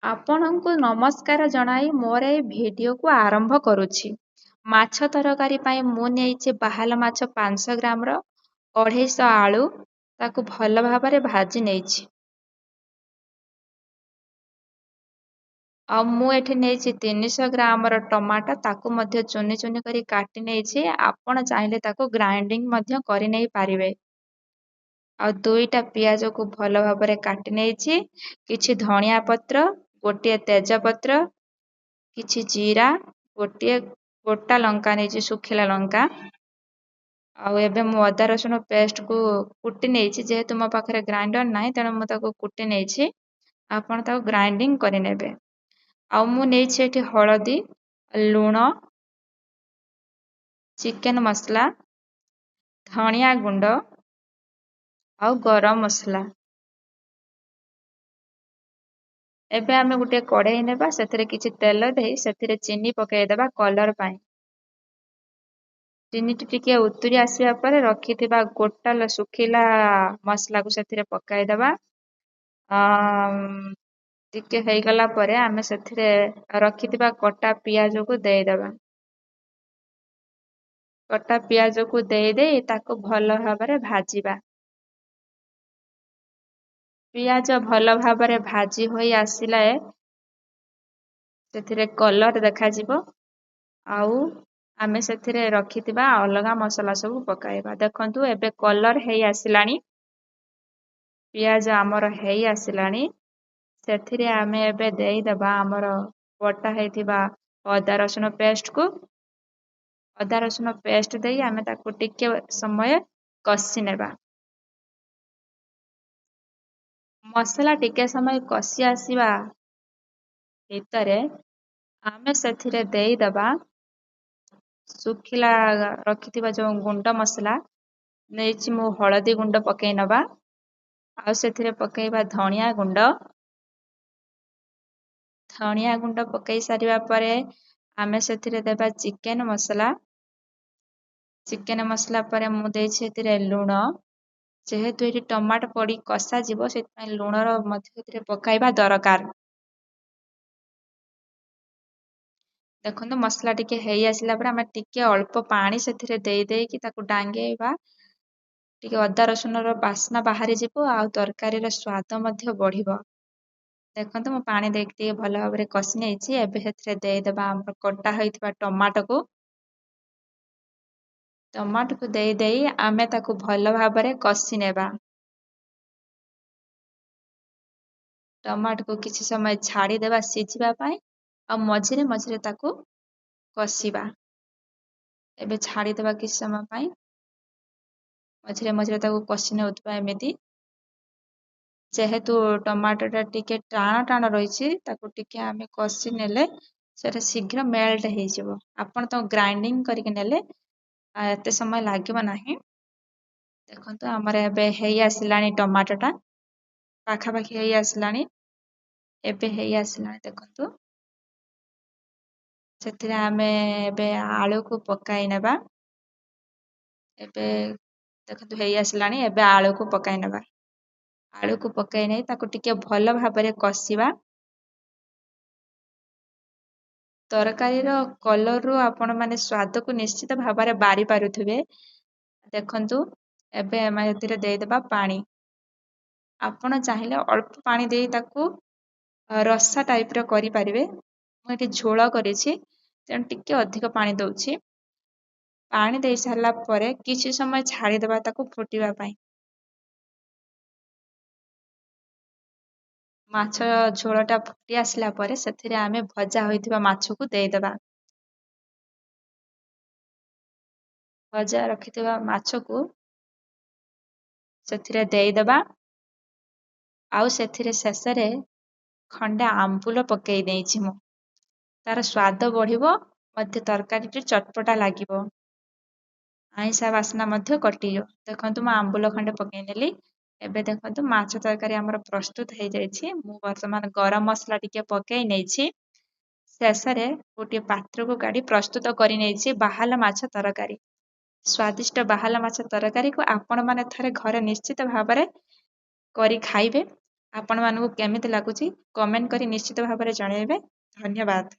ଆପଣଙ୍କୁ ନମସ୍କାର ଜଣାଇ ମୋର ଏହି ଭିଡିଓକୁ ଆରମ୍ଭ କରୁଛି। ମାଛ ତରକାରୀ ପାଇଁ ମୁଁ ନେଇଛି ବାହାଲ ମାଛ 500 ଗ୍ରାମର, 250 ଆଳୁ, ତାକୁ ଭଲ ଭାବରେ ଭାଜି ନେଇଛି। ଆଉ ମୁଁ ଏଠି ନେଇଛି 300 ଗ୍ରାମର ଟମାଟୋ, ତାକୁ ମଧ୍ୟ ଚୁନି ଚୁନି କରି କାଟି ନେଇଛି। ଆପଣ ଚାହିଁଲେ ତାକୁ ଗ୍ରାଇଣ୍ଡିଙ୍ଗ ମଧ୍ୟ କରି ନେଇ ପାରିବେ। ଆଉ 2ଟା ପିଆଜକୁ ଭଲ ଭାବରେ କାଟି ନେଇଛି। କିଛି ଧଣିଆ ପତ୍ର, ଗୋଟିଏ ତେଜପତ୍ର, କିଛି ଜିରା, ଗୋଟିଏ ଗୋଟା ଲଙ୍କା ନେଇଛି, ଶୁଖିଲା ଲଙ୍କା। ଆଉ ଏବେ ମୁଁ ଅଦା ରସୁଣ ପେଷ୍ଟକୁ କୁଟି ନେଇଛି। ଯେହେତୁ ମୋ ପାଖରେ ଗ୍ରାଇଣ୍ଡର ନାହିଁ ତେଣୁ ମୁଁ ତାକୁ କୁଟି ନେଇଛି। ଆପଣ ତାକୁ ଗ୍ରାଇଣ୍ଡିଙ୍ଗ କରିନେବେ। ଆଉ ମୁଁ ନେଇଛି ଏଠି ହଳଦୀ, ଲୁଣ, ଚିକେନ ମସଲା, ଧଣିଆ ଗୁଣ୍ଡ ଆଉ ଗରମ ମସଲା। ଏବେ ଆମେ ଗୋଟେ କଢେଇ ନେବା, ସେଥିରେ କିଛି ତେଲ ଦେଇ ସେଥିରେ ଚିନି ପକେଇଦେବା କଲର ପାଇଁ। ଚିନିଟି ଟିକେ ଉତୁରି ଆସିବା ପରେ ରଖିଥିବା ଗୋଟା ଶୁଖିଲା ମସଲାକୁ ସେଥିରେ ପକାଇଦେବା। ଟିକେ ହେଇଗଲା ପରେ ଆମେ ସେଥିରେ ରଖିଥିବା କଟା ପିଆଜକୁ ଦେଇଦେବା। କଟା ପିଆଜକୁ ଦେଇ ତାକୁ ଭଲ ଭାବରେ ଭାଜିବା। ପିଆଜ ଭଲ ଭାବରେ ଭାଜି ହୋଇ ଆସିଲେ ସେଥିରେ କଲର ଦେଖାଯିବ। ଆଉ ଆମେ ସେଥିରେ ରଖିଥିବା ଅଲଗା ମସଲା ସବୁ ପକାଇବା। ଦେଖନ୍ତୁ ଏବେ କଲର ହେଇ ଆସିଲାଣି। ପିଆଜ ଆମର ହେଇ ଆସିଲାଣି। ସେଥିରେ ଆମେ ଏବେ ଦେଇଦେବା ଆମର ବଟା ହେଇଥିବା ଅଦା ରସୁଣ ପେଷ୍ଟକୁ। ଅଦା ରସୁଣ ପେଷ୍ଟ ଦେଇ ଆମେ ତାକୁ ଟିକେ ସମୟ କଷି ନେବା। ମସଲା ଟିକେ ସମୟ କଷି ଆସିବା ଭିତରେ ଆମେ ସେଥିରେ ଦେଇଦେବା ଶୁଖିଲା ରଖିଥିବା ଯେଉଁ ଗୁଣ୍ଡ ମସଲା ନେଇଛି ମୁଁ, ହଳଦୀ ଗୁଣ୍ଡ ପକେଇ ନେବା। ଆଉ ସେଥିରେ ପକେଇବା ଧଣିଆ ଗୁଣ୍ଡ। ଧଣିଆ ଗୁଣ୍ଡ ପକେଇ ସାରିବା ପରେ ଆମେ ସେଥିରେ ଦେବା ଚିକେନ ମସଲା। ଚିକେନ ମସଲା ପରେ ମୁଁ ଦେଇଛି ସେଥିରେ ଲୁଣ। ଯେହେତୁ ଏଠି ଟମାଟୋ ପଡ଼ି କଷା ଯିବ, ସେଥିପାଇଁ ଲୁଣର ମଧ୍ୟ ଏଥିରେ ପକାଇବା ଦରକାର। ଦେଖନ୍ତୁ ମସଲା ଟିକେ ହେଇ ଆସିଲା ପରେ ଆମେ ଟିକେ ଅଳ୍ପ ପାଣି ସେଥିରେ ଦେଇକି ତାକୁ ଡାଙ୍ଗେଇବା। ଟିକେ ଅଦା ରସୁଣର ବାସ୍ନା ବାହାରି ଯିବ ଆଉ ତରକାରୀର ସ୍ୱାଦ ମଧ୍ୟ ବଢ଼ିବ। ଦେଖନ୍ତୁ ମୁଁ ପାଣି ଦେଇକି ଟିକେ ଭଲ ଭାବରେ କଷି ନେଇଛି। ଏବେ ସେଥିରେ ଦେଇଦେବା ଆମର କଟା ହୋଇଥିବା ଟମାଟୋକୁ। ଟମାଟୋକୁ ଦେଇ ଆମେ ତାକୁ ଭଲ ଭାବରେ କଷି ନେବା। ଟମାଟୋକୁ କିଛି ସମୟ ଛାଡ଼ିଦେବା ସିଝିବା ପାଇଁ। ଆଉ ମଝିରେ ମଝିରେ ତାକୁ କଷିବା। ଏବେ ଛାଡ଼ିଦେବା କିଛି ସମୟ ପାଇଁ। ମଝିରେ ମଝିରେ ତାକୁ କଷି ନେଉଥିବା ଏମିତି। ଯେହେତୁ ଟମାଟୋଟା ଟିକେ ଟାଣ ଟାଣ ରହିଛି, ତାକୁ ଟିକେ ଆମେ କଷି ନେଲେ ସେଟା ଶୀଘ୍ର ମେଲ୍ଟ ହେଇଯିବ। ଆପଣ ତାକୁ ଗ୍ରାଇଣ୍ଡିଙ୍ଗ କରିକି ନେଲେ ଏତେ ସମୟ ଲାଗିବ ନାହିଁ। ଦେଖନ୍ତୁ ଆମର ଏବେ ହେଇ ଆସିଲାଣି ଟମାଟୋଟା। ପାଖାପାଖି ହେଇ ଆସିଲାଣି। ଏବେ ହେଇ ଆସିଲାଣି ଦେଖନ୍ତୁ। ସେଥିରେ ଆମେ ଏବେ ଆଳୁକୁ ପକାଇ ନେବା। ଏବେ ଦେଖନ୍ତୁ ହେଇ ଆସିଲାଣି। ଏବେ ଆଳୁକୁ ପକାଇ ନେବା। ଆଳୁକୁ ପକାଇ ନେଇ ତାକୁ ଟିକେ ଭଲ ଭାବରେ କଷିବା। ତରକାରୀର କଲରରୁ ଆପଣମାନେ ସ୍ୱାଦକୁ ନିଶ୍ଚିତ ଭାବରେ ବାରି ପାରୁଥିବେ। ଦେଖନ୍ତୁ ଏବେ ଆମେ ଏଥିରେ ଦେଇଦେବା ପାଣି। ଆପଣ ଚାହିଁଲେ ଅଳ୍ପ ପାଣି ଦେଇ ତାକୁ ରସା ଟାଇପର କରିପାରିବେ। ମୁଁ ଏଠି ଝୋଳ କରିଛି ତେଣୁ ଟିକେ ଅଧିକ ପାଣି ଦଉଛି। ପାଣି ଦେଇ ସାରିଲା ପରେ କିଛି ସମୟ ଛାଡ଼ିଦେବା ତାକୁ ଫୁଟିବା ପାଇଁ। ମାଛ ଝୋଳଟା ଫୁଟି ଆସିଲା ପରେ ସେଥିରେ ଆମେ ଭଜା ହୋଇଥିବା ମାଛକୁ ଦେଇଦେବା। ଭଜା ରଖିଥିବା ମାଛକୁ ସେଥିରେ ଦେଇଦେବା। ଆଉ ସେଥିରେ ଶେଷରେ ଖଣ୍ଡେ ଆମ୍ବୁଲ ପକେଇ ଦେଇଛି ମୁଁ। ତାର ସ୍ୱାଦ ବଢ଼ିବ, ମଧ୍ୟ ତରକାରୀଟି ଚଟପଟା ଲାଗିବ। ଆଇଁଷା ବାସ୍ନା ମଧ୍ୟ କଟିଯିବ। ଦେଖନ୍ତୁ ମୁଁ ଆମ୍ବୁଲ ଖଣ୍ଡେ ପକେଇ ନେଲି। ଏବେ ଦେଖନ୍ତୁ ମାଛ ତରକାରୀ ଆମର ପ୍ରସ୍ତୁତ ହେଇଯାଇଛି। ମୁଁ ବର୍ତ୍ତମାନ ଗରମ ମସଲା ଟିକେ ପକେଇ ନେଇଛି। ଶେଷରେ ଗୋଟିଏ ପାତ୍ରକୁ କାଢ଼ି ପ୍ରସ୍ତୁତ କରି ନେଇଛି ବାହାଲ ମାଛ ତରକାରୀ। ସ୍ୱାଦିଷ୍ଟ ବାହାଲ ମାଛ ତରକାରୀକୁ ଆପଣମାନେ ଥରେ ଘରେ ନିଶ୍ଚିତ ଭାବରେ କରି ଖାଇବେ। ଆପଣମାନଙ୍କୁ କେମିତି ଲାଗୁଛି କମେଣ୍ଟ କରି ନିଶ୍ଚିତ ଭାବରେ ଜଣାଇବେ। ଧନ୍ୟବାଦ।